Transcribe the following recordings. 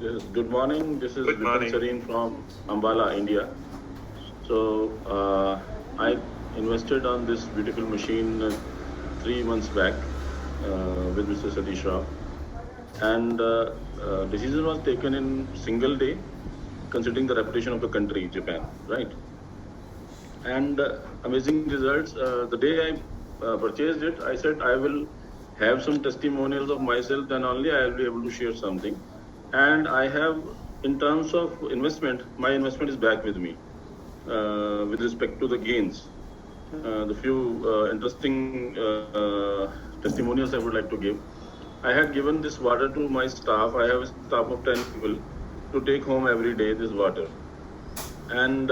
Yes, good morning. This is Good Vipin morning. Sareen from Ambala, India. So I invested on this beautiful machine 3 months back with Mr. Satish Rao, and decision was taken in single day, considering the reputation of the country, Japan, right? And amazing results. The day I purchased it, I said I will have some testimonials of myself, then only I will be able to share something. And I have, in terms of investment, my investment is back with me with respect to the gains. The few interesting testimonials I would like to give. I had given this water to my staff. I have a staff of 10 people to take home every day this water. And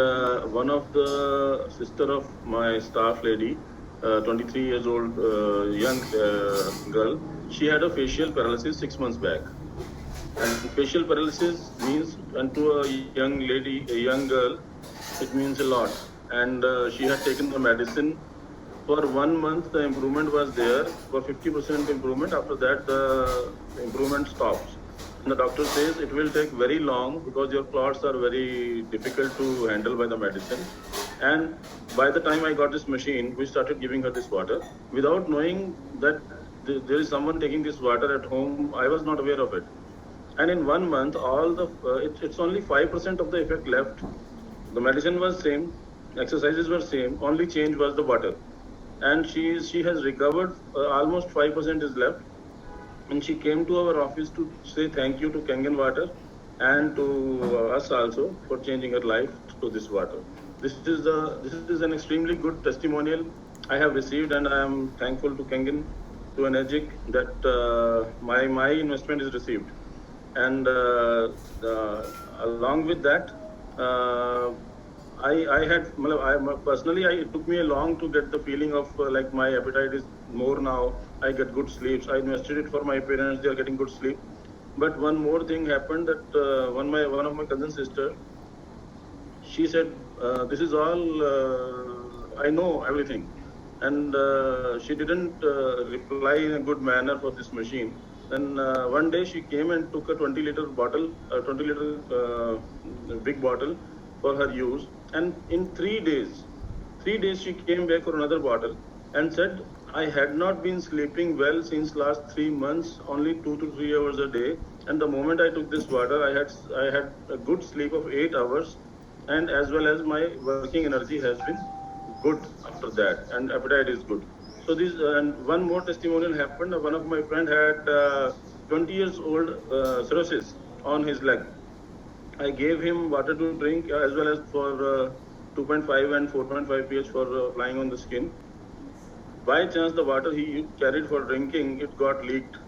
one of the sister of my staff lady, 23 years old young girl, she had a facial paralysis 6 months back. And facial paralysis means, and to a young lady, a young girl, it means a lot. And she had taken the medicine for 1 month. The improvement was there for 50% improvement. After that, the improvement stops. And the doctor says it will take very long because your clots are very difficult to handle by the medicine. And by the time I got this machine, we started giving her this water without knowing that there is someone taking this water at home. I was not aware of it. And in 1 month, all the it's only 5% of the effect left. The medicine was same, exercises were same. Only change was the water, and she has recovered. Almost 5% is left, and she came to our office to say thank you to Kangen Water and to us also for changing her life through this water. This is an extremely good testimonial I have received, and I am thankful to Kangen, to Energic, that my investment is received. And along with that, uh, I had I personally it took me a long to get the feeling of like my appetite is more now. I get good sleeps. I invested it for my parents. They are getting good sleep. But one more thing happened, that one of my cousin sister, she said, "This is all. I know everything," and she didn't reply in a good manner for this machine. Then one day she came and took a 20-liter bottle, a 20-liter big bottle for her use. And in 3 days she came back for another bottle and said, "I had not been sleeping well since last 3 months, only 2 to 3 hours a day. And the moment I took this water, I had a good sleep of 8 hours, and as well as my working energy has been good after that, and appetite is good." So this and one more testimonial happened. One of my friend had 20 years old cirrhosis on his leg. I gave him water to drink as well as for 2.5 and 4.5 pH for applying on the skin. By chance, the water he carried for drinking, it got leaked.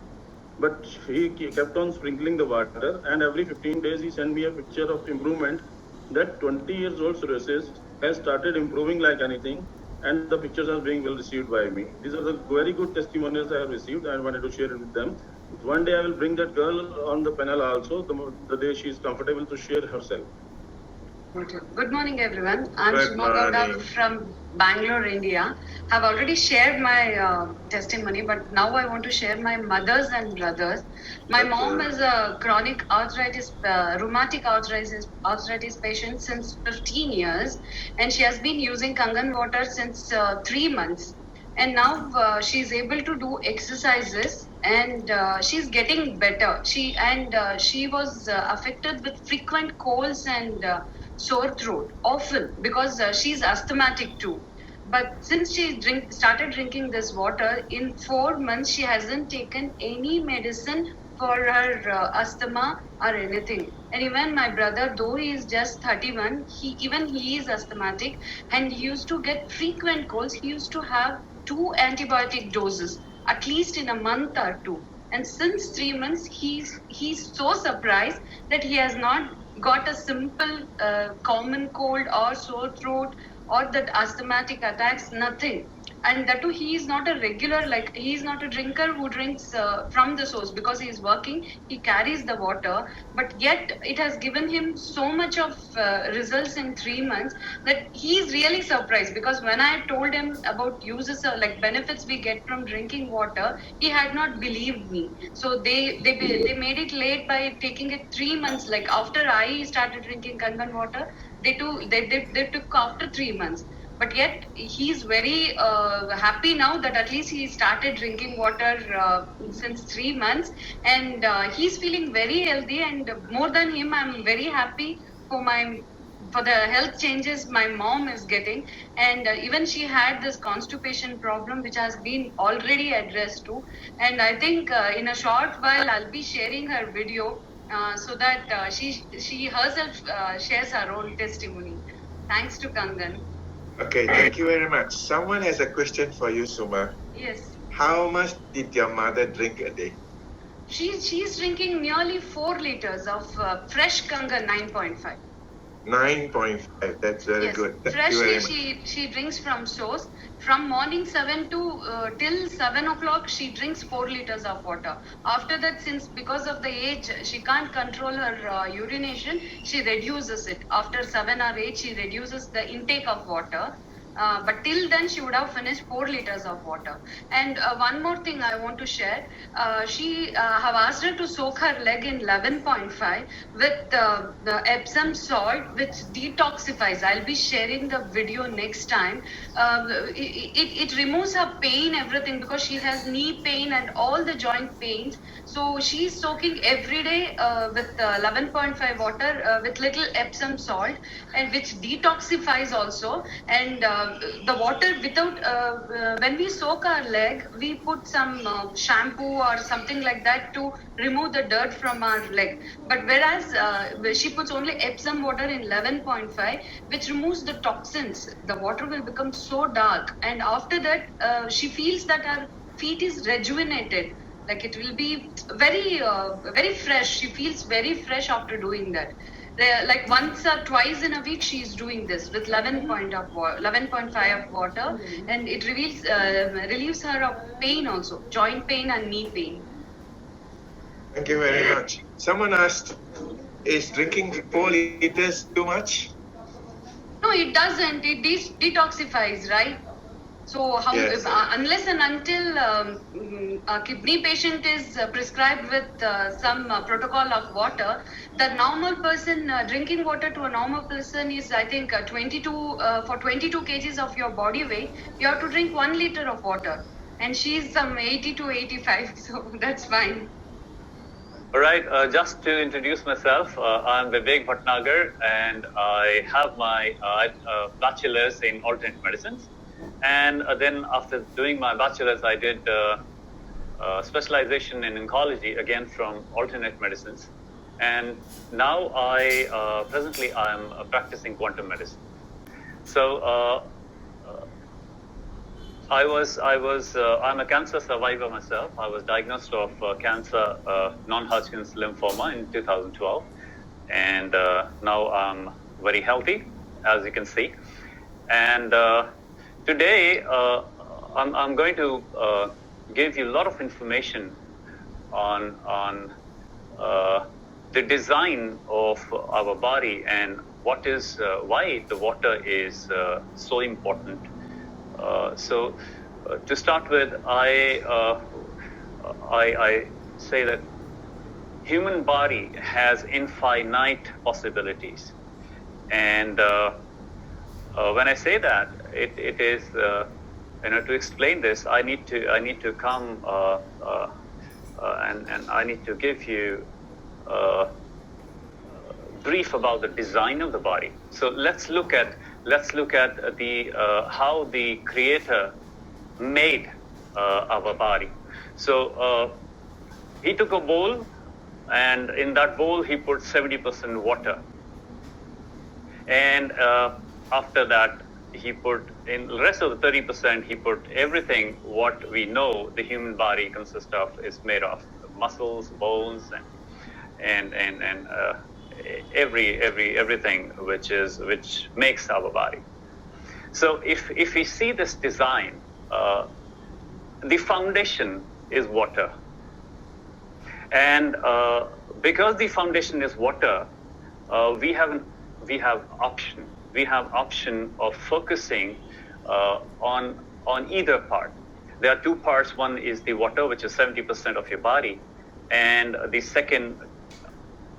But he kept on sprinkling the water, and every 15 days he sent me a picture of improvement, that 20 years old cirrhosis has started improving like anything, and the pictures are being well received by me. These are the very good testimonials I have received. I wanted to share it with them. One day I will bring that girl on the panel also, the day she is comfortable to share herself. Good morning, everyone. I'm Good Shuma Gowda morning. from Bangalore, India. I've already shared my testimony, but now I want to share my mothers and brothers. My mom is a chronic arthritis, rheumatic arthritis patient since 15 years, and she has been using Kangen water since 3 months. And now she's able to do exercises, and she's getting better. She was affected with frequent colds and sore throat often because she's asthmatic too. But since she started drinking this water, in 4 months she hasn't taken any medicine for her asthma or anything. And even my brother, though he is just 31, he is asthmatic, and he used to get frequent colds. He used to have 2 antibiotic doses at least in a month or two. And since 3 months, he's so surprised that he has not got a simple common cold or sore throat or that asthmatic attacks, nothing. and that too, he is not a regular, like he is not a drinker who drinks from the source, because he is working, he carries the water, but yet it has given him so much of results in 3 months that he is really surprised. Because when I told him about uses, like benefits we get from drinking water, he had not believed me. So they made it late by taking it 3 months. Like after I started drinking Kangen water, they took after 3 months. But yet he's very happy now that at least he started drinking water since 3 months, and he's feeling very healthy. And more than him, I'm very happy for the health changes my mom is getting. And even she had this constipation problem, which has been already addressed too. And I think in a short while I'll be sharing her video, so that she herself shares her own testimony. Thanks to Kangan. Okay, thank you very much. Someone has a question for you, Suma. Yes. How much did your mother drink a day? She's drinking nearly 4 liters of fresh Kangen 9.5. 9.5. That's very Yes. good. Thank you Freshly, very much. she drinks from source. From morning 7 to till 7 o'clock, she drinks 4 liters of water. After that, since because of the age, she can't control her urination, she reduces it. After 7 or 8, she reduces the intake of water. But till then, she would have finished 4 liters of water. And one more thing I want to share. She have asked her to soak her leg in 11.5 with the Epsom salt, which detoxifies. I'll be sharing the video next time. It removes her pain, everything, because she has knee pain and all the joint pains. So she's soaking every day with 11.5 water with little Epsom salt, and which detoxifies also. And the water without when we soak our leg, we put some shampoo or something like that to remove the dirt from our leg. But whereas she puts only Epsom water in 11.5, which removes the toxins, the water will become so dark, and after that she feels that her feet is rejuvenated. Like it will be very fresh. She feels very fresh after doing that. Like once or twice in a week, she's doing this with 11.5 of water, and it relieves her of pain also, joint pain and knee pain. Thank you very much. Someone asked, is drinking 4 liters too much? No, it doesn't. It detoxifies, right? So how, Yes. Unless and until a kidney patient is prescribed with some protocol of water, the normal person drinking water to a normal person is, I think, 22 for 22 kgs of your body weight, you have to drink 1 liter of water, and she's some 80 to 85, so that's fine. All right, just to introduce myself, I'm Vivek Bhatnagar, and I have my bachelor's in alternate medicines. And then after doing my bachelor's, I did specialization in oncology, again from alternate medicines. And now presently I'm practicing quantum medicine. So I'm a cancer survivor myself. I was diagnosed of cancer, non-Hodgkin's lymphoma in 2012. And now I'm very healthy, as you can see. And today, I'm going to give you a lot of information on the design of our body and why the water is so important. So to start with, I say that human body has infinite possibilities, and when I say that, it is to explain this, I need to come and I need to give you brief about the design of the body. So let's look at the how the Creator made our body. So he took a bowl, and in that bowl he put 70% water, and after that he put in the rest of the 30%, he put everything what we know the human body consists of, is made of: muscles, bones, and everything which makes our body. So if we see this design, the foundation is water. And because the foundation is water, we have option. We have option of focusing on either part. There are two parts. One is the water, which is 70% of your body, and the second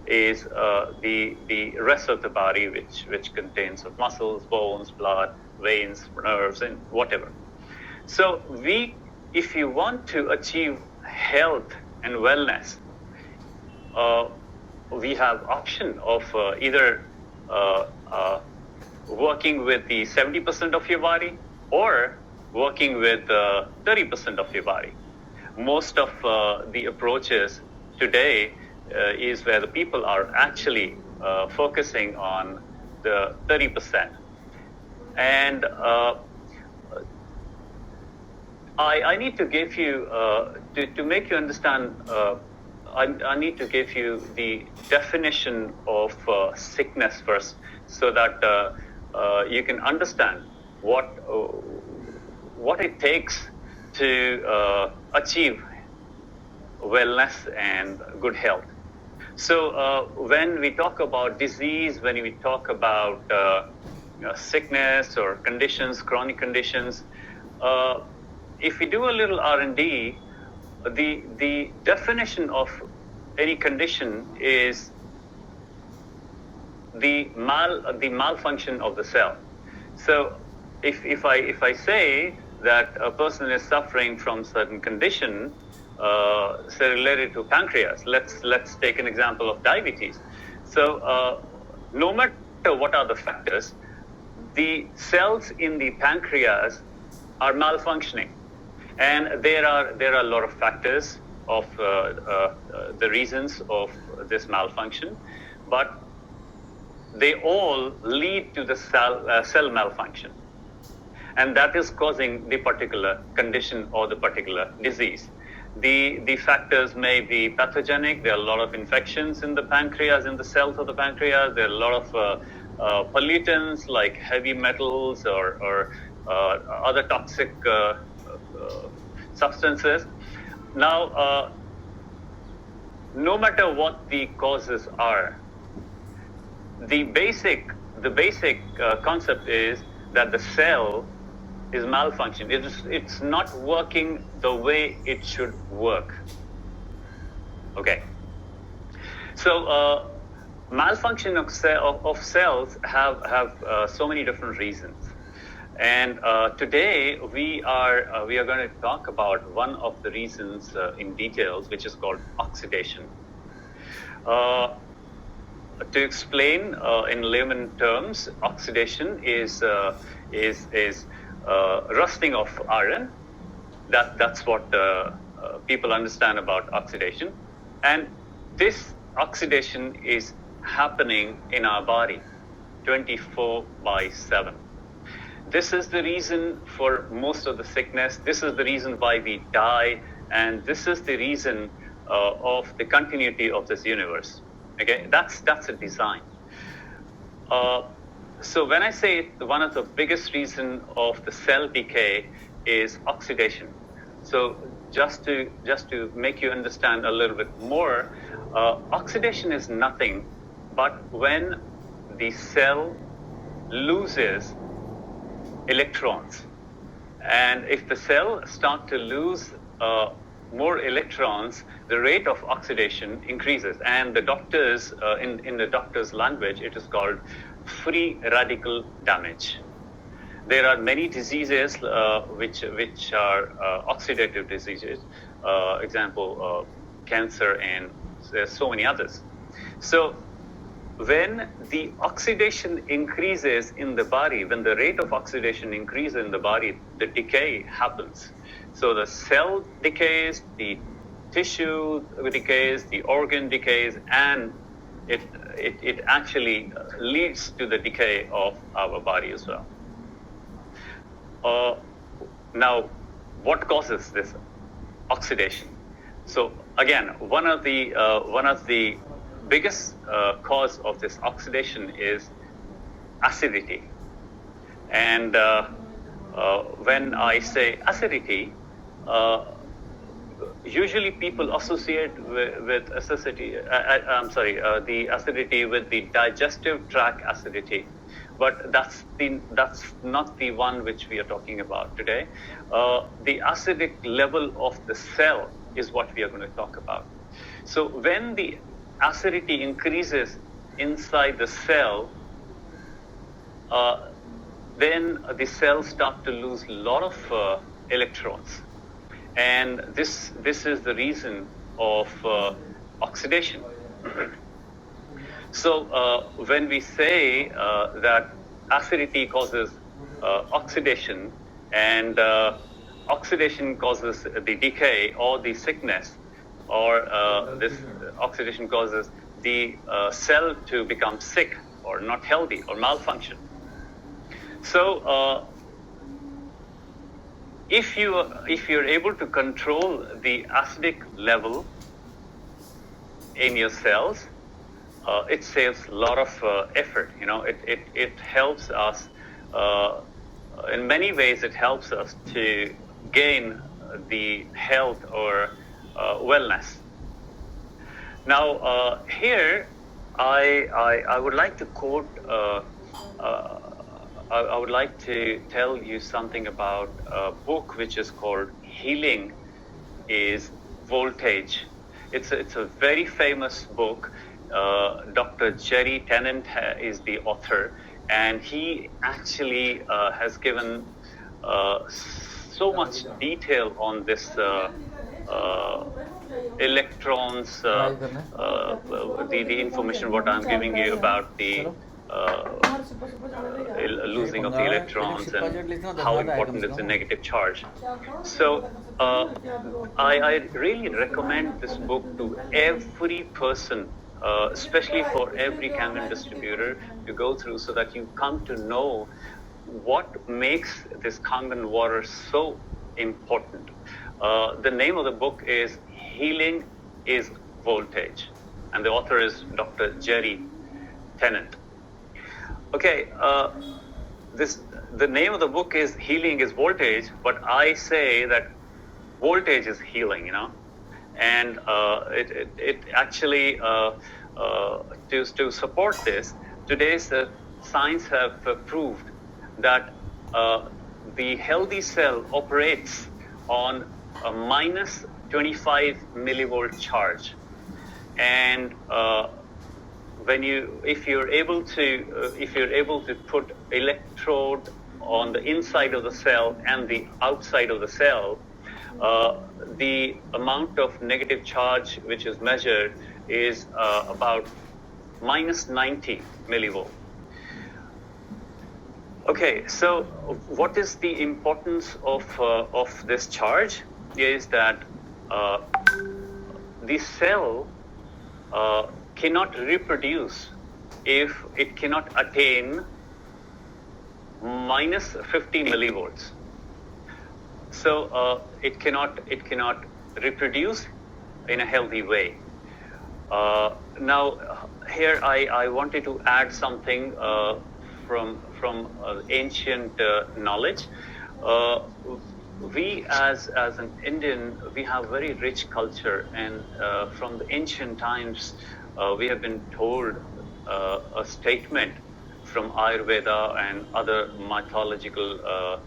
is the rest of the body, which contains of muscles, bones, blood, veins, nerves, and whatever. So if you want to achieve health and wellness, we have option of either working with the 70% of your body or working with 30% of your body. Most of the approaches today is where the people are actually focusing on the 30%. And I need to give you, to make you understand, I need to give you the definition of sickness first, so that you can understand what it takes to achieve wellness and good health. So when we talk about disease, when we talk about sickness or conditions, chronic conditions, if we do a little R&D, the definition of any condition is the malfunction of the cell. So if I say that a person is suffering from certain condition, say related to pancreas, let's take an example of diabetes. So no matter what are the factors, the cells in the pancreas are malfunctioning. And there are a lot of factors of the reasons of this malfunction, but they all lead to the cell malfunction, and that is causing the particular condition or the particular disease. The factors may be pathogenic. There are a lot of infections in the pancreas, in the cells of the pancreas. There are a lot of pollutants like heavy metals or other toxic substances. Now, no matter what the causes are, the basic concept is that the cell is malfunctioning. It's not working the way it should work. Okay. So malfunction of cells have so many different reasons. And today we are going to talk about one of the reasons in details, which is called oxidation. To explain in layman terms, oxidation is rusting of iron. That's what people understand about oxidation, and this oxidation is happening in our body 24/7. This is the reason for most of the sickness. This is the reason why we die, and this is the reason of the continuity of this universe. Okay, that's a design. So when I say one of the biggest reason of the cell decay is oxidation. So just to make you understand a little bit more, oxidation is nothing but when the cell loses electrons. And if the cell starts to lose more electrons, the rate of oxidation increases. And the doctors, in the doctor's language, it is called free radical damage. There are many diseases which are oxidative diseases. Example, cancer, and there's so many others. So when the oxidation increases in the body, when the rate of oxidation increases in the body, the decay happens. So the cell decays, the tissue decays, the organ decays, and it actually leads to the decay of our body as well. Now, what causes this oxidation? So again, one of the biggest cause of this oxidation is acidity. And when I say acidity, usually people associate with acidity. The acidity with the digestive tract acidity, but that's not the one which we are talking about today. The acidic level of the cell is what we are going to talk about. So when the acidity increases inside the cell, then the cells start to lose a lot of electrons. And this is the reason of oxidation. So when we say that acidity causes oxidation, and oxidation causes the decay or the sickness, or this oxidation causes the cell to become sick or not healthy or malfunction. So if you're able to control the acidic level in your cells, it saves a lot of effort. It helps us in many ways. It helps us to gain the health or wellness. Now here I would like to quote. I would like to tell you something about a book which is called Healing is Voltage. It's a very famous book. Dr. Jerry Tennant is the author, and he actually has given so much detail on this electrons, the information what I'm giving you about the losing of the electrons and how important is the negative charge. So I really recommend this book to every person, especially for every Kangen distributor, to go through, so that you come to know what makes this Kangen water so important. The name of the book is Healing is Voltage, and the author is Dr. Jerry Tennant. Okay, the name of the book is Healing is Voltage, but I say that voltage is healing, and it actually to support this, today's science have proved that the healthy cell operates on a minus 25 millivolt charge, and if you're able to put electrode on the inside of the cell and the outside of the cell, the amount of negative charge which is measured is about minus 90 millivolt. Okay, so what is the importance of this charge? Is that the cell cannot reproduce if it cannot attain minus 50 millivolts. So it cannot reproduce in a healthy way. Now here I wanted to add something from ancient knowledge. We as an Indian, we have very rich culture, and from the ancient times we have been told a statement from Ayurveda and other mythological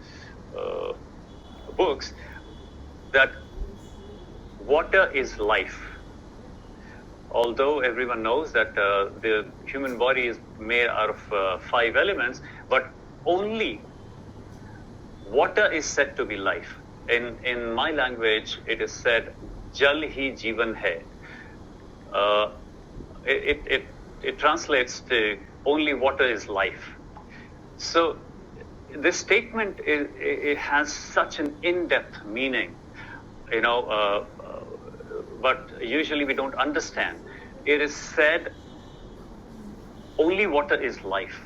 books that water is life. Although everyone knows that the human body is made out of 5 elements, but only water is said to be life. In my language, it is said, Jal hi Jeevan hai. It translates to only water is life. So this statement it has such an in-depth meaning, but usually we don't understand. It is said only water is life.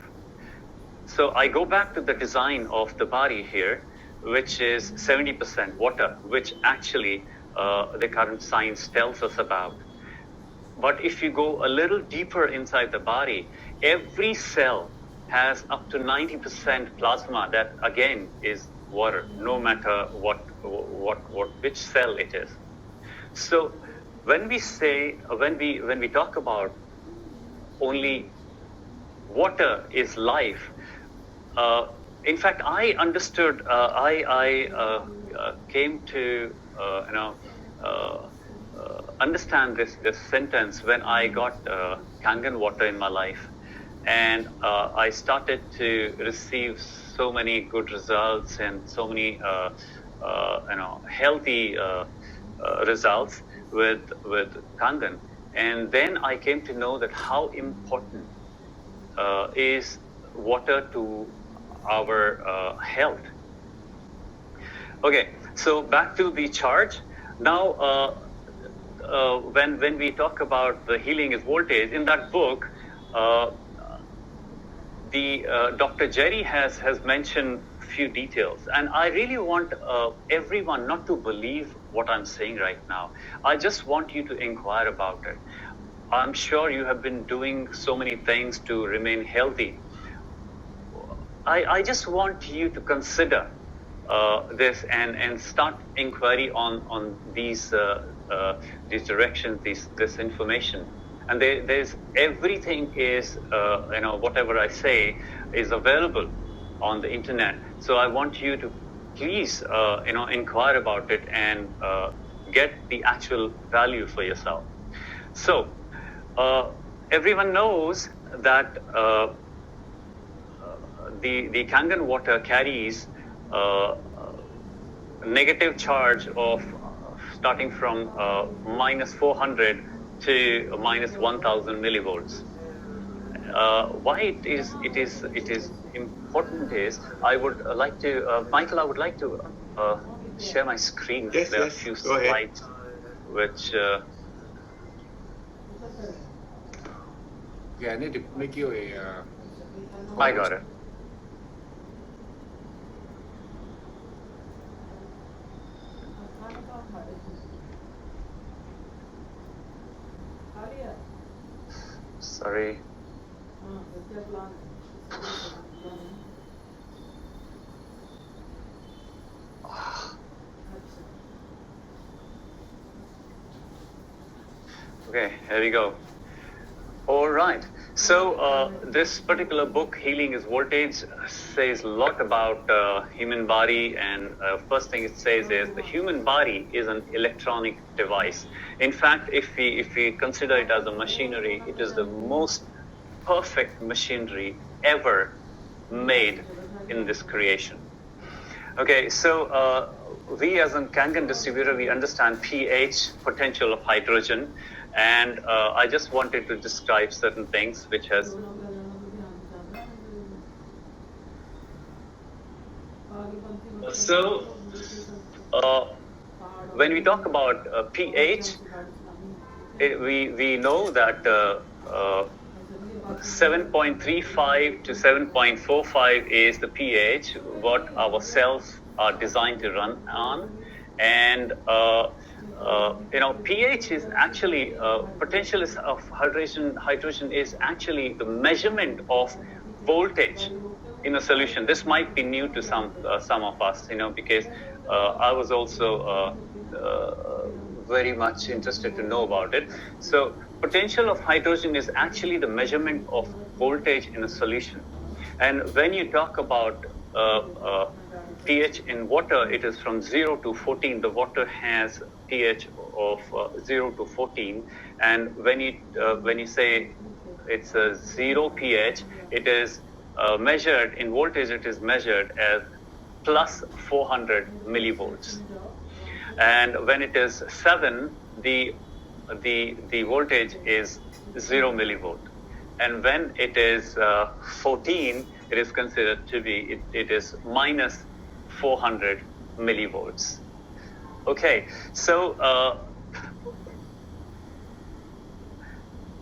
So I go back to the design of the body here, which is 70% water, which actually the current science tells us about. But if you go a little deeper inside the body, every cell has up to 90% plasma that again is water, no matter which cell it is. So when we talk about only water is life, in fact, I understood. I came to understand this sentence when I got Kangen water in my life, and I started to receive so many good results and so many healthy results with Kangen, and then I came to know that how important is water to our health. Okay, so back to the chart. Now, when we talk about the healing is voltage, in that book, Dr. Jerry has mentioned few details, and I really want everyone not to believe what I'm saying right now. I just want you to inquire about it. I'm sure you have been doing so many things to remain healthy. I just want you to consider this and start inquiry on these directions, this information. And there's everything is whatever I say is available on the internet. So I want you to please inquire about it and get the actual value for yourself. So everyone knows that the Kangen water carries negative charge of starting from minus 400 to minus 1000 millivolts. Why it is important is I would like to Michael, I would like to share my screen. Yes, there yes, are a few go ahead. slides which Yeah, I need to make you a. I got it. Sorry. Okay, here we go. All right. So this particular book, Healing is Voltage, says a lot about human body. And first thing it says is the human body is an electronic device. In fact, if we consider it as a machinery, it is the most perfect machinery ever made in this creation. Okay, so we as a Kangen distributor, we understand pH, potential of hydrogen. And I just wanted to describe certain things which has. So when we talk about pH, we know that 7.35 to 7.45 is the pH what our cells are designed to run on. And pH is actually potential of hydrogen is actually the measurement of voltage in a solution. This might be new to some of us, because I was also very much interested to know about it. So potential of hydrogen is actually the measurement of voltage in a solution. And when you talk about pH in water, it is from 0 to 14. The water has pH of 0 to 14. And when you say it's a 0 pH, it is measured in voltage. It is measured as plus 400 millivolts. And when it is 7, the voltage is 0 millivolt. And when it is 14, it is considered to be it is minus 400 millivolts. Okay, so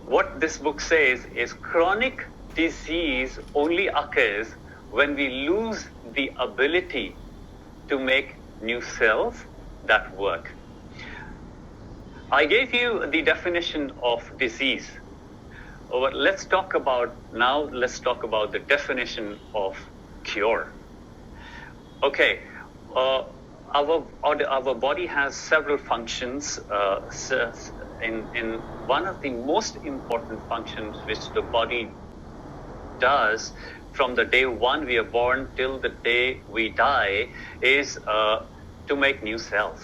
what this book says is chronic disease only occurs when we lose the ability to make new cells that work. I gave you the definition of disease. Let's talk about the definition of cure. Okay, our body has several functions. In one of the most important functions which the body does from the day one we are born till the day we die is to make new cells.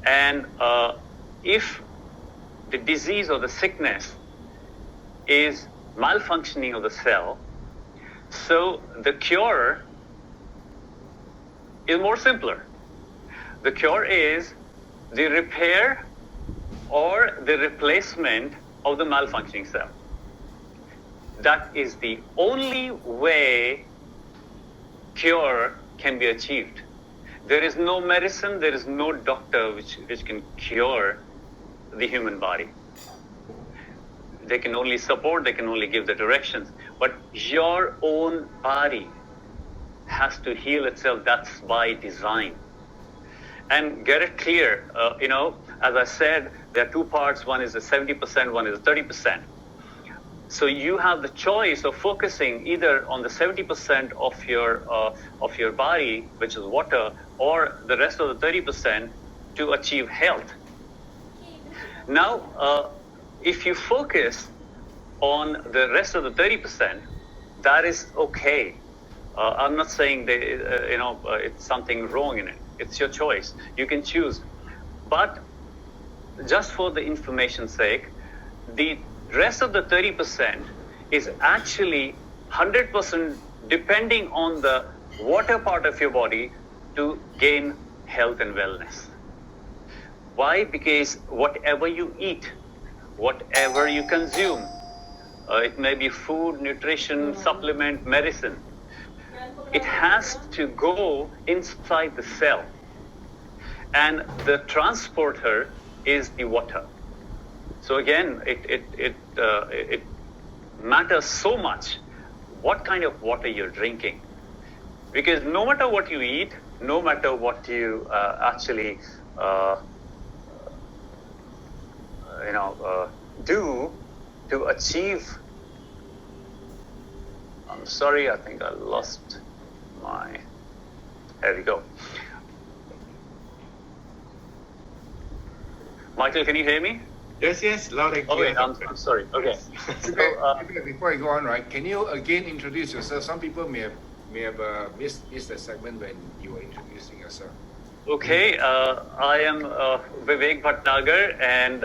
And if the disease or the sickness is malfunctioning of the cell, so the cure is more simpler. The cure is the repair or the replacement of the malfunctioning cell. That is the only way cure can be achieved. There is no medicine, there is no doctor which can cure the human body. They can only support, they can only give the directions. But your own body has to heal itself. That's by design. And get it clear, as I said, there are two parts. One is the 70%, one is the 30%. So you have the choice of focusing either on the 70% of your body, which is water, or the rest of the 30% to achieve health. Now, if you focus on the rest of the 30%, that is okay. I'm not saying that, it's something wrong in it. It's your choice. You can choose. But just for the information's sake, the rest of the 30% is actually 100% depending on the water part of your body to gain health and wellness. Why? Because whatever you eat, whatever you consume, it may be food, nutrition, supplement, medicine, it has to go inside the cell. And the transporter is the water. So again, it matters so much what kind of water you're drinking. Because no matter what you eat, no matter what you actually do to achieve. I'm sorry, I think I lost my. There we go. Michael, can you hear me? Yes, loud and Oh clear. wait, I'm sorry. Okay. Vivek, before you go on, right? Can you again introduce yourself? Some people may have missed the segment when you were introducing yourself. Okay, I am Vivek Bhatnagar, and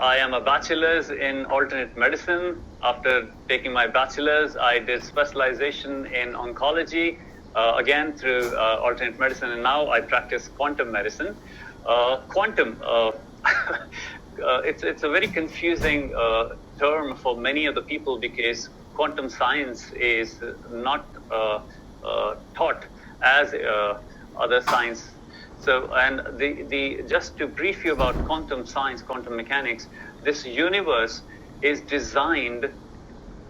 I am a bachelor's in alternate medicine. After taking my bachelor's, I did specialization in oncology, again through alternate medicine, and now I practice quantum medicine. Quantum, it's a very confusing term for many of the people because quantum science is not taught as other science. So, and the just to brief you about quantum science, quantum mechanics, this universe is designed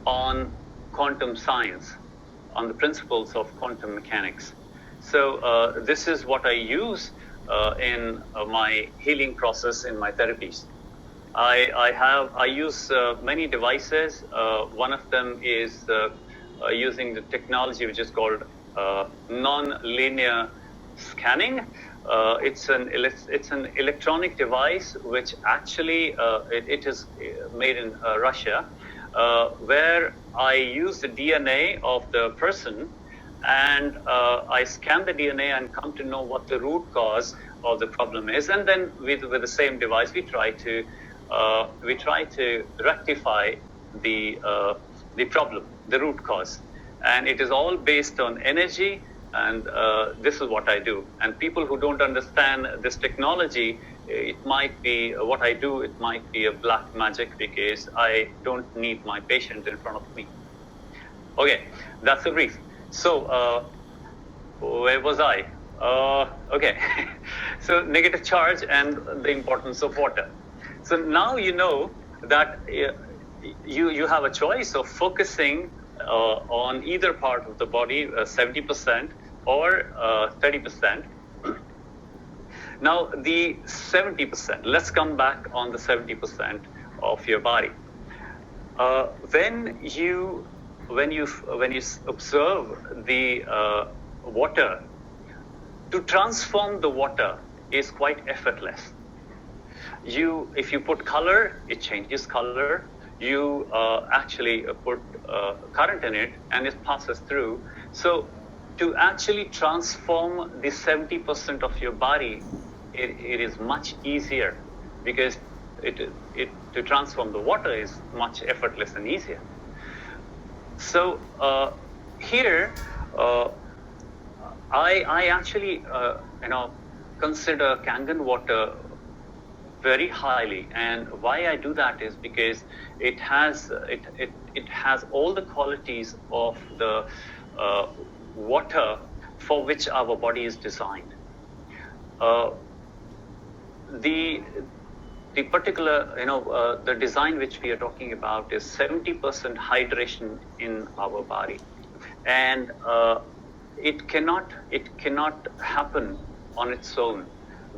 on quantum science, on the principles of quantum mechanics. So this is what I use in my healing process in my therapies. I use many devices. One of them is using the technology which is called non-linear scanning. It's an electronic device which actually it is made in Russia, where I use the DNA of the person, and I scan the DNA and come to know what the root cause of the problem is, and then with the same device we try to rectify the problem, the root cause, and it is all based on energy. And this is what I do. And people who don't understand this technology, it might be what I do, it might be a black magic because I don't need my patient in front of me. Okay, that's the brief. So, where was I? Okay, so negative charge and the importance of water. So now you know that you have a choice of focusing on either part of the body, 70% or 30%. Now the 70%, let's come back on the 70% of your body. When you observe the water, to transform the water is quite effortless. If you put color, it changes color. You actually put current in it, and it passes through. So to actually transform the 70% of your body, it is much easier, because to transform the water is much effortless and easier. So here, I actually consider Kangen water very highly, and why I do that is because it has all the qualities of the water for which our body is designed. The particular the design which we are talking about is 70% hydration in our body, and it cannot happen on its own.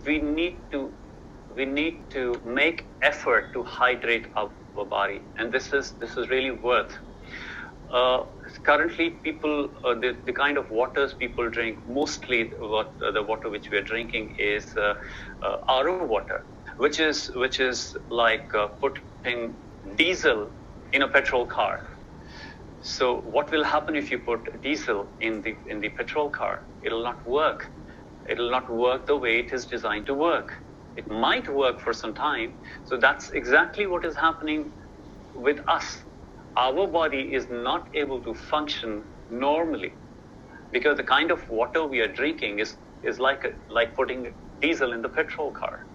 We need to make effort to hydrate our body, and this is really worth. Currently, people the kind of waters people drink, mostly the water which we are drinking is RO water, which is like putting diesel in a petrol car. So what will happen if you put diesel in the petrol car? It'll not work. It'll not work the way it is designed to work. It might work for some time. So that's exactly what is happening with us. Our body is not able to function normally, because the kind of water we are drinking is like putting diesel in the petrol car.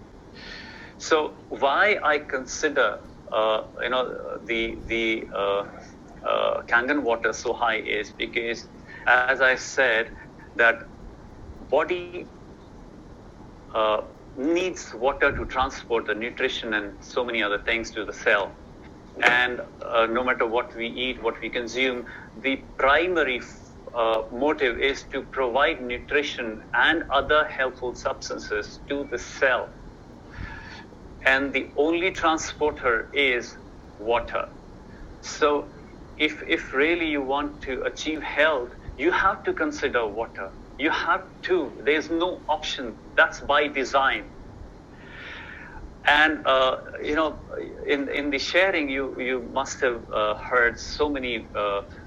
So why I consider the Kangen water so high is because, as I said, that body needs water to transport the nutrition and so many other things to the cell. And no matter what we eat, what we consume, the primary motive is to provide nutrition and other helpful substances to the cell. And the only transporter is water. So if really you want to achieve health, you have to consider water. You have to. There's no option. That's by design. And in the sharing, you must have heard so many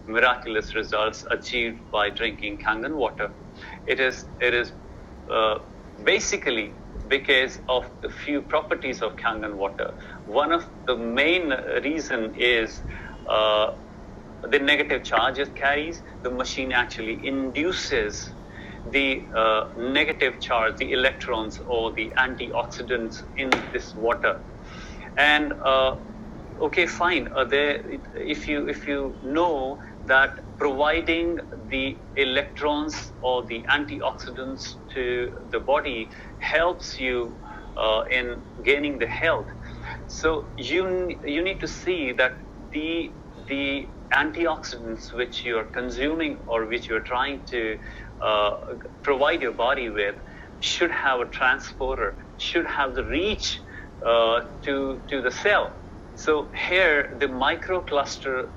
miraculous results achieved by drinking Kangen water. It is basically because of the few properties of Kangen water. One of the main reason is the negative charge it carries. The machine actually induces the negative charge, the electrons or the antioxidants in this water. And okay, fine. If you know that providing the electrons or the antioxidants to the body helps you in gaining the health, so you need to see that the antioxidants which you are consuming or which you are trying to provide your body with should have a transporter, should have the reach to the cell. So here the microcluster,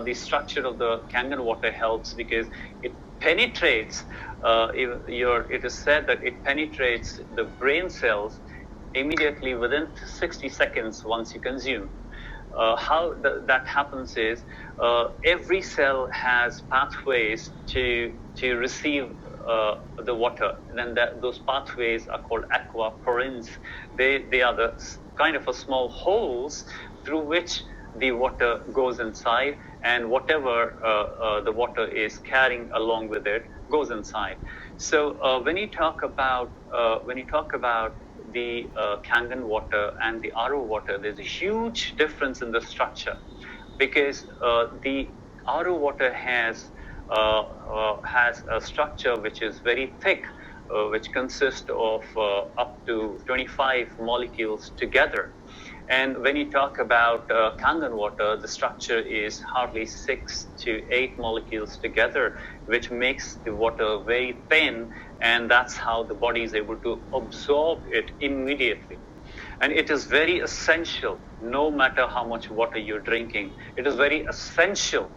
the structure of the Kangen water helps because it penetrates. It is said that it penetrates the brain cells immediately within 60 seconds once you consume. How that happens is every cell has pathways to receive the water, and then those pathways are called aquaporins. They are the kind of a small holes through which the water goes inside, and whatever the water is carrying along with it goes inside. So when you talk about the Kangen water and the RO water, there's a huge difference in the structure, because the RO water has a structure which is very thick, which consists of up to 25 molecules together. And when you talk about Kangen water, the structure is hardly 6 to 8 molecules together, which makes the water very thin, and that's how the body is able to absorb it immediately. And it is very essential, no matter how much water you're drinking, it is very essential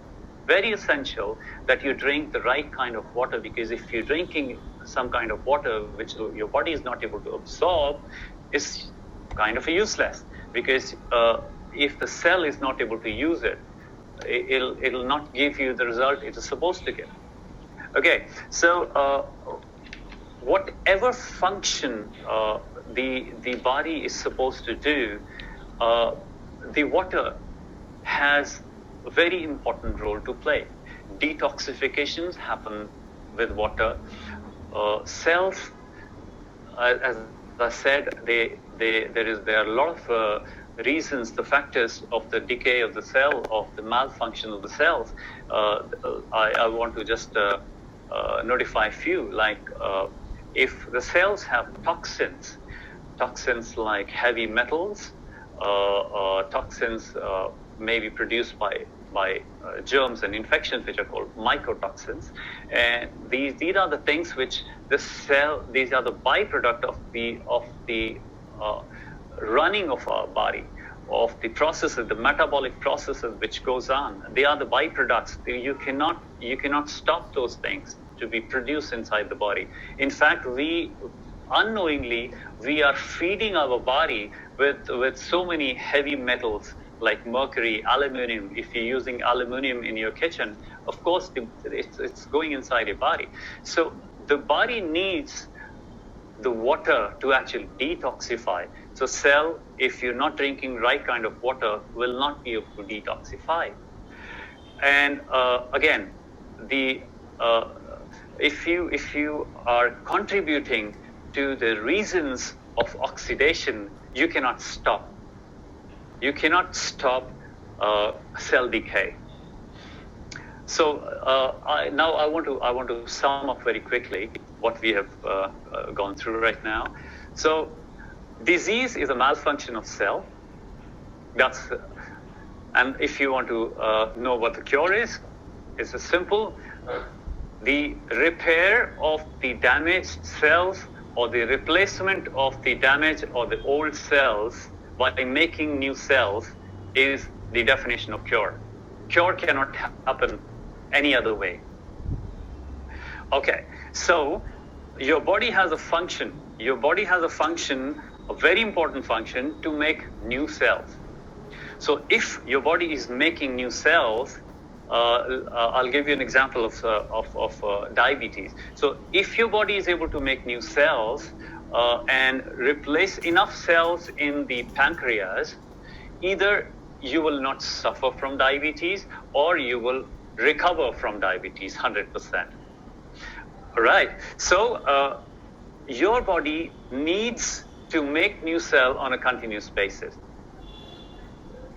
very essential that you drink the right kind of water, because if you're drinking some kind of water which your body is not able to absorb, it's kind of useless, because if the cell is not able to use it, it'll not give you the result it is supposed to give. Okay, so whatever function the body is supposed to do, the water has a very important role to play. Detoxifications happen with water. Cells, as I said, there are a lot of reasons, the factors of the decay of the cell, of the malfunction of the cells. I want to just notify a few, like if the cells have toxins like heavy metals, toxins may be produced by germs and infections, which are called mycotoxins, and these are the things which these are the byproduct of the running of our body, of the processes, the metabolic processes which goes on. They are the byproducts. You cannot stop those things to be produced inside the body. In fact, unknowingly we are feeding our body with so many heavy metals like mercury, aluminum. If you're using aluminum in your kitchen, of course it's going inside your body. So the body needs the water to actually detoxify. So cell, if you're not drinking right kind of water, will not be able to detoxify. And again, if you are contributing to the reasons of oxidation, you cannot stop. You cannot stop cell decay. So now I want to sum up very quickly what we have gone through right now. So disease is a malfunction of cell. And if you want to know what the cure is, it's a simple: the repair of the damaged cells, or the replacement of the damaged or the old cells by making new cells, is the definition of cure. Cure cannot happen any other way. Okay, so your body has a function. Your body has a function, a very important function, to make new cells. So if your body is making new cells, I'll give you an example of diabetes. So if your body is able to make new cells and replace enough cells in the pancreas, either you will not suffer from diabetes or you will recover from diabetes 100%. All right. So your body needs to make new cell on a continuous basis.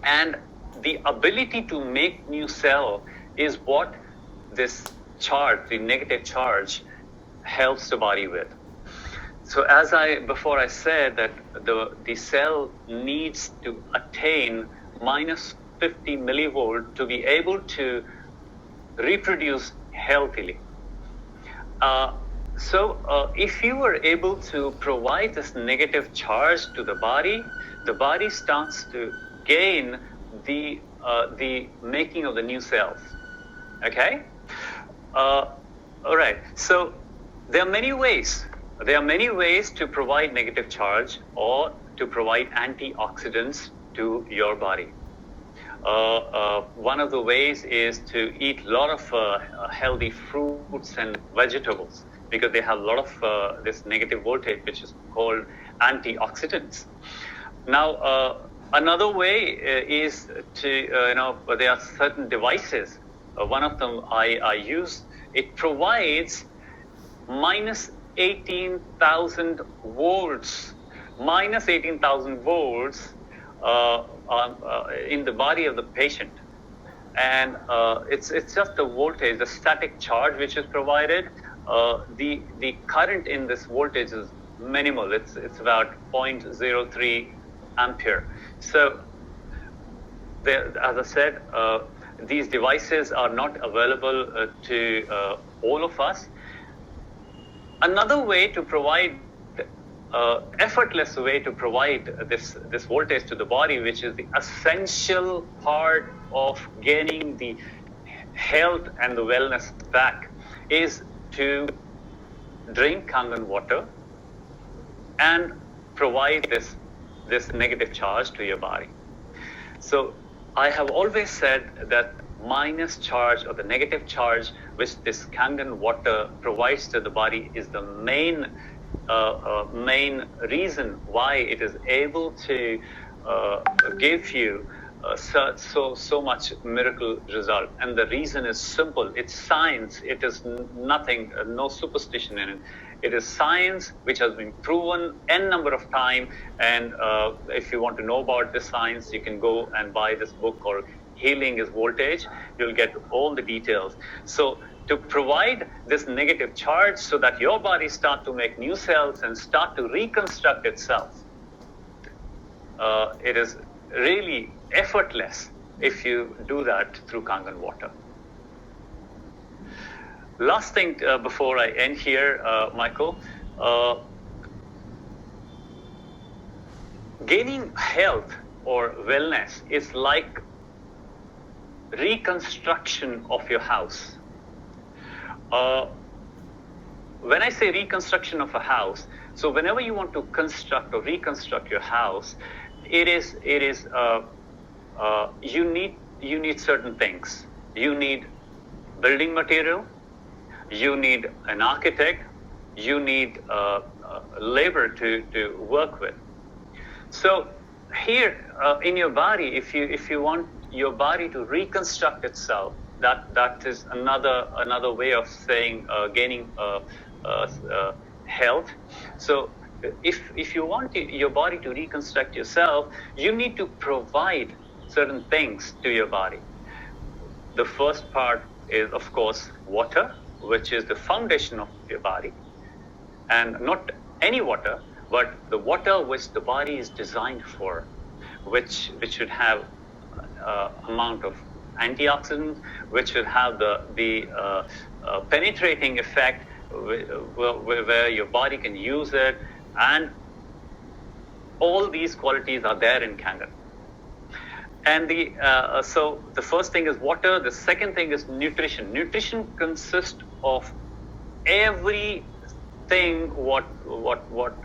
And the ability to make new cell is what this charge, the negative charge, helps the body with. So before I said that the cell needs to attain minus 50 millivolt to be able to reproduce healthily. So if you were able to provide this negative charge to the body starts to gain the making of the new cells. Okay? All right. So there are many ways. There are many ways to provide negative charge or to provide antioxidants to your body. One of the ways is to eat a lot of healthy fruits and vegetables, because they have a lot of this negative voltage, which is called antioxidants. Now, another way is to, there are certain devices. One of them I use. It provides minus 18,000 volts, in the body of the patient. And it's just the voltage, the static charge which is provided. The current in this voltage is minimal. It's about 0.03 ampere. So as I said, these devices are not available to all of us. Another way to provide, effortless way to provide this voltage to the body, which is the essential part of gaining the health and the wellness back is to drink Kangen water and provide this negative charge to your body. So I have always said that minus charge or the negative charge which this Kangen water provides to the body is the main reason why it is able to give you so much miracle result. And the reason is simple. It's science. It is nothing, no superstition in it. It is science which has been proven n number of times. And if you want to know about this science, you can go and buy this book called Healing is Voltage. You'll get all the details. So to provide this negative charge so that your body start to make new cells and start to reconstruct itself, it is really effortless if you do that through Kangen water. Last thing before I end here, Michael, gaining health or wellness is like reconstruction of your house. When I say reconstruction of a house, so whenever you want to construct or reconstruct your house, you need certain things. You need building material, you need an architect, you need labor to work with. So here in your body, if you want your body to reconstruct itself, that is another way of saying gaining health. So if you want your body to reconstruct yourself, you need to provide certain things to your body. The first part is, of course, water, which is the foundation of your body. And not any water, but the water which the body is designed for, which should have amount of antioxidants, which should have the penetrating effect where your body can use it. And all these qualities are there in Kangen. And so the first thing is water. The second thing is nutrition. Nutrition consists of everything what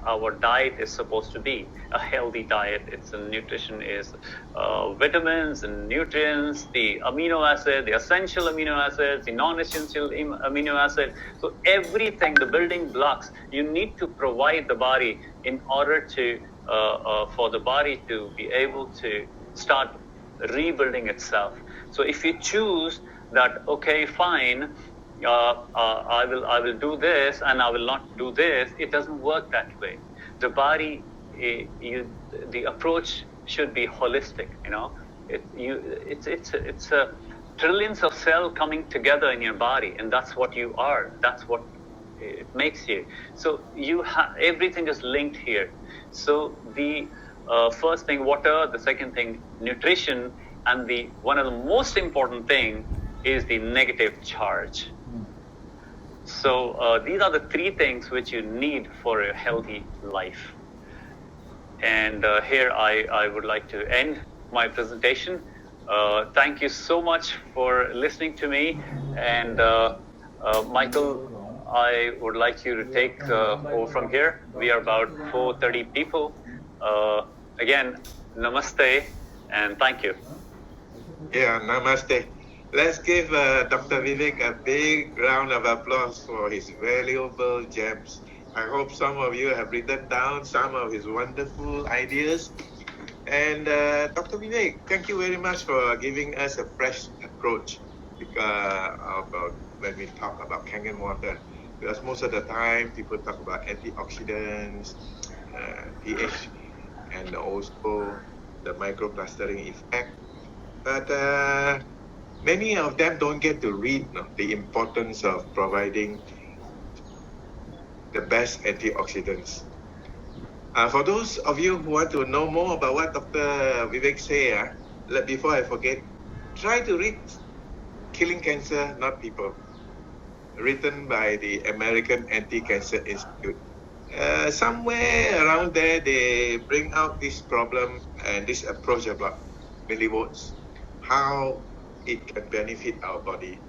our diet is supposed to be. A healthy diet. Nutrition is vitamins and nutrients, the amino acid, the essential amino acids, the non-essential amino acid. So everything, the building blocks, you need to provide the body in order to for the body to be able to start rebuilding itself. So if you choose that, okay, fine, I will do this and I will not do this, it doesn't work that way. The body, the approach should be holistic. It's a trillions of cells coming together in your body, and that's what you are. That's what it makes you. So everything is linked here. So the first thing, water. The second thing, nutrition, and one of the most important thing is the negative charge. So these are the three things which you need for a healthy life. And here I would like to end my presentation. Thank you so much for listening to me. And Michael, I would like you to take over from here. We are about 430 people. Again, namaste and thank you. Yeah, namaste. Let's give Dr. Vivek a big round of applause for his valuable gems. I hope some of you have written down some of his wonderful ideas. And Dr. Vivek, thank you very much for giving us a fresh approach about when we talk about Kangen water. Because most of the time, people talk about antioxidants, pH, and also the microclustering effect. But many of them don't get to read the importance of providing the best antioxidants. For those of you who want to know more about what Dr. Vivek said, before I forget, try to read Killing Cancer, Not People, written by the American Anti-Cancer Institute. Somewhere around there, they bring out this problem and this approach about millivolts, how it can benefit our body.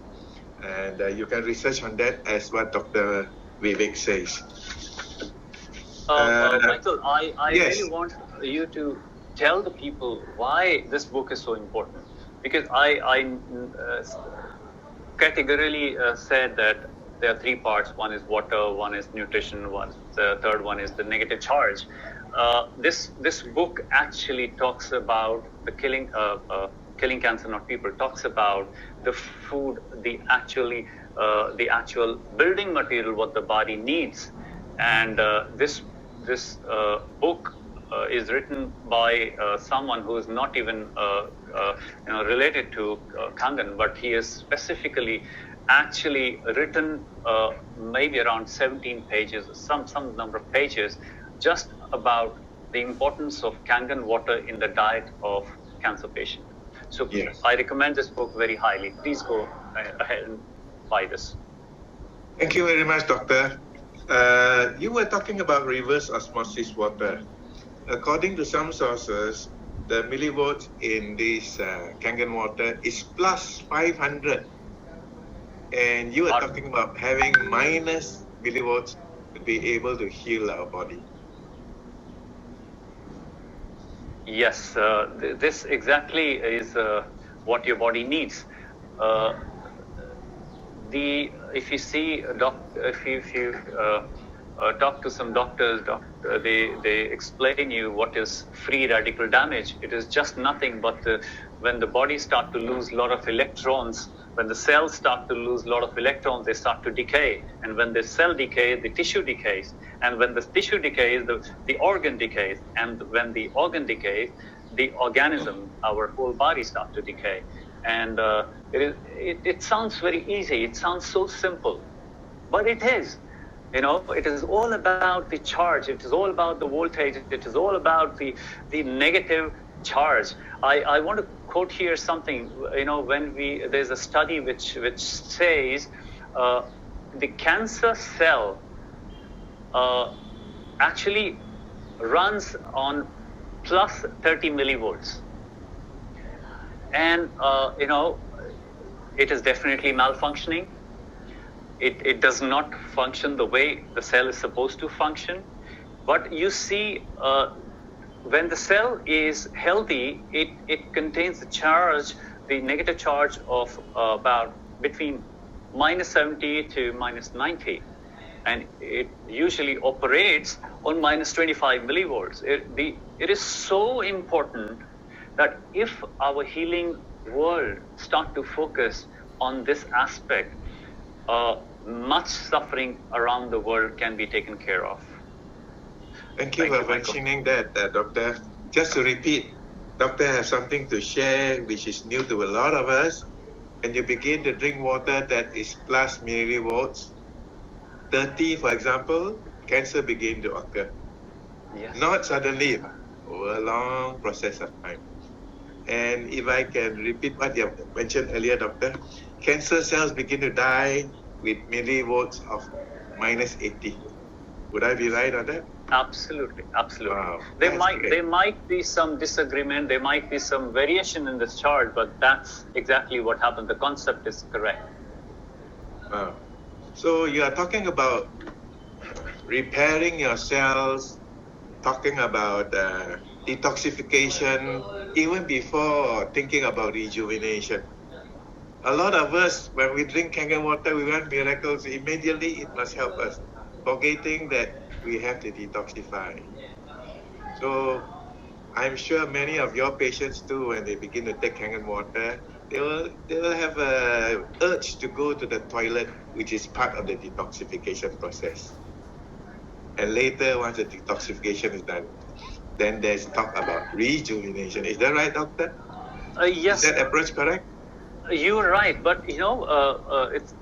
And you can research on that as what Dr. Vivek says. Michael, I yes. really want you to tell the people why this book is so important. Because I categorically said that there are three parts. One is water, one is nutrition, the third one is the negative charge. This book actually talks about the killing cancer, not people. Talks about the food, the actual building material, what the body needs, and this book is written by someone who is not even related to Kangen, but he is specifically actually written maybe around 17 pages, some number of pages, just about the importance of Kangen water in the diet of cancer patient. So yes. I recommend this book very highly. Please go ahead and buy this. Thank you very much, Doctor. You were talking about reverse osmosis water. According to some sources, the millivolts in this Kangen water is plus 500. And you were talking about having minus millivolts to be able to heal our body. Yes, this exactly is what your body needs. If you see if you talk to some doctors, they explain you what is free radical damage. It is just nothing but when the body start to lose a lot of electrons, when the cells start to lose a lot of electrons, they start to decay. And when the cell decays, the tissue decays. And when the tissue decays, the organ decays. And when the organ decays, the organism, our whole body starts to decay. And it sounds very easy. It sounds so simple, but it is. You know, it is all about the charge. It is all about the voltage. It is all about the negative charge. I want to quote here something. You know, there's a study which says the cancer cell actually runs on plus 30 millivolts, and you know, it is definitely malfunctioning. It does not function the way the cell is supposed to function. But you see, when the cell is healthy, it contains the charge, the negative charge of about between minus 70 to minus 90. And it usually operates on minus 25 millivolts. It is so important that if our healing world start to focus on this aspect, much suffering around the world can be taken care of. Thank you for mentioning that, Doctor. Just to repeat, Doctor has something to share which is new to a lot of us. When you begin to drink water that is plus millivolts, 30 for example, cancer begin to occur. Yes. Not suddenly, over a long process of time. And if I can repeat what you mentioned earlier, Doctor, cancer cells begin to die with millivolts of minus 80. Would I be right on that? Absolutely. Wow, there might be some disagreement, there might be some variation in this chart, but that's exactly what happened. The concept is correct. Wow. So you are talking about repairing your cells, talking about detoxification, even before thinking about rejuvenation. A lot of us, when we drink Kangen water, we want miracles. Immediately, it must help us, forgetting that we have to detoxify. So I'm sure many of your patients too, when they begin to take Kangen water, they will have a urge to go to the toilet, which is part of the detoxification process. And later, once the detoxification is done, then there's talk about rejuvenation. Is that right, Doctor? Yes. Is that approach correct? You're right, but you know, it's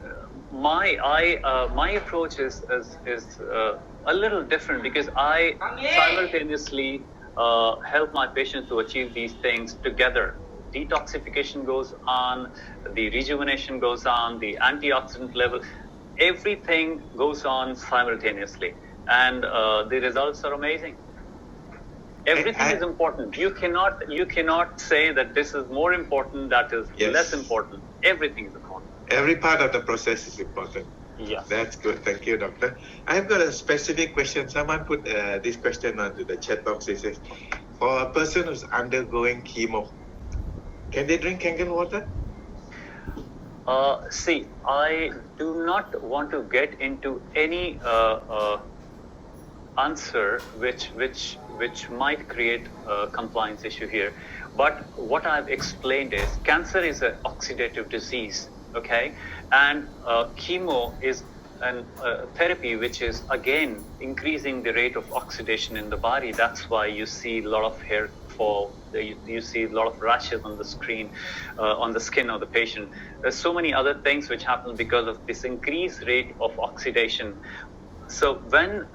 my approach is a little different, because I simultaneously help my patients to achieve these things together. Detoxification goes on, the rejuvenation goes on, the antioxidant level, everything goes on simultaneously, and the results are amazing. Everything is important. You cannot say that this is more important, that is less important. Everything is important. Every part of the process is important. Yeah. That's good. Thank you, doctor. I've got a specific question. Someone put this question onto the chat box. It says, for a person who's undergoing chemo, can they drink Kangen water? See, I do not want to get into any answer which might create a compliance issue here. But what I've explained is cancer is an oxidative disease, okay? And chemo is a therapy which is again increasing the rate of oxidation in the body. That's why you see a lot of hair fall, you see a lot of rashes on the screen, on the skin of the patient. There's so many other things which happen because of this increased rate of oxidation. So when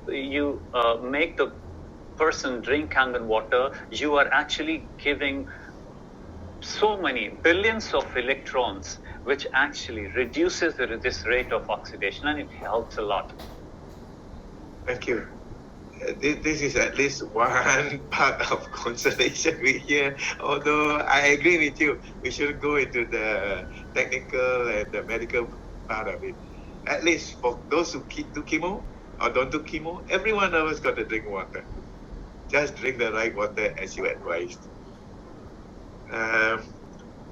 you make the person drink Kangen water, you are actually giving so many billions of electrons, which actually reduces this rate of oxidation, and it helps a lot. Thank you. This is at least one part of consolation we hear. Although I agree with you, we should go into the technical and the medical part of it. At least for those who do chemo or don't do chemo, every one of us got to drink water. Just drink the right water as you advised.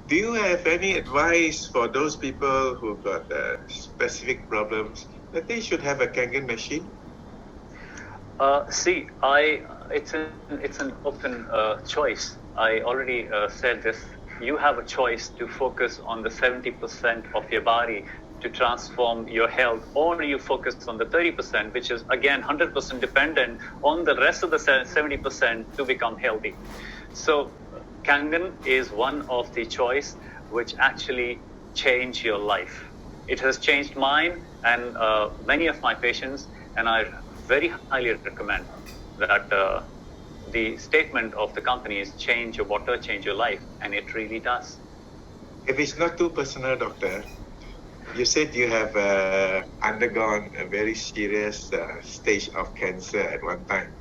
Do you have any advice for those people who got specific problems that they should have a Kangen machine? See, it's an open choice. I already said this. You have a choice to focus on the 70% of your body to transform your health, or you focus on the 30%, which is again 100% dependent on the rest of the 70% to become healthy. So Kangen is one of the choice which actually change your life. It has changed mine and many of my patients, and I very highly recommend that the statement of the company is change your water, change your life, and it really does. If it's not too personal, doctor, you said you have undergone a very serious stage of cancer at one time.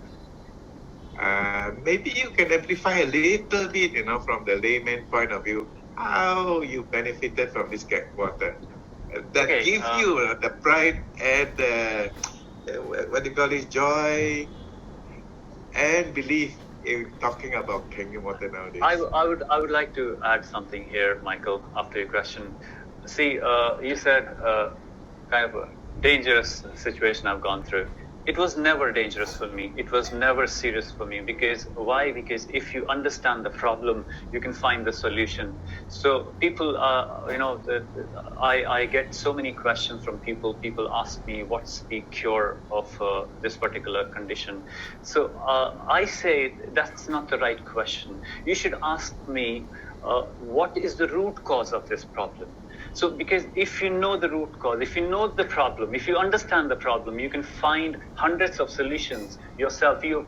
Maybe you can amplify a little bit, from the layman point of view, how you benefited from this water. That gives you the pride and what do you call it, joy and belief in talking about Kangen water nowadays. I would like to add something here, Michael, after your question. See, you said kind of a dangerous situation I've gone through. It was never dangerous for me. It was never serious for me. Because why? Because if you understand the problem, you can find the solution. So people, I get so many questions from people. People ask me, what's the cure of this particular condition? So I say that's not the right question. You should ask me, what is the root cause of this problem? So because if you know the root cause, if you know the problem, if you understand the problem, you can find hundreds of solutions yourself. You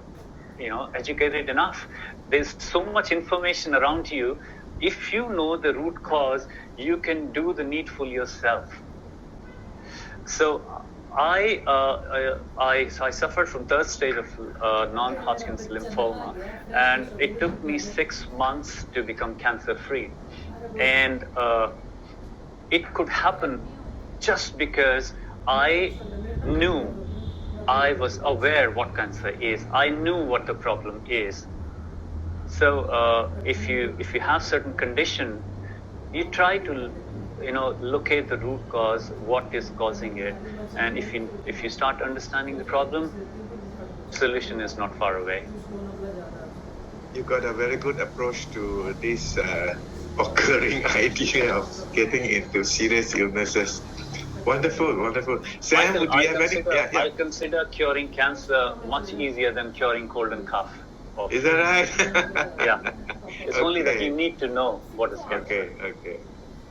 educated enough. There's so much information around you. If you know the root cause, you can do the needful yourself. So I suffered from third stage of non-Hodgkin's lymphoma, and it took me 6 months to become cancer-free. And it could happen just because I knew, I was aware what cancer is. I knew what the problem is. So if you have certain condition, you try to locate the root cause, what is causing it, and if you start understanding the problem, solution is not far away. You got a very good approach to this occurring idea of getting into serious illnesses. Wonderful, wonderful. Sam, Michael, do you have any? I consider curing cancer much easier than curing cold and cough. Is that right? Yeah. It's only that you need to know what is cancer. Okay.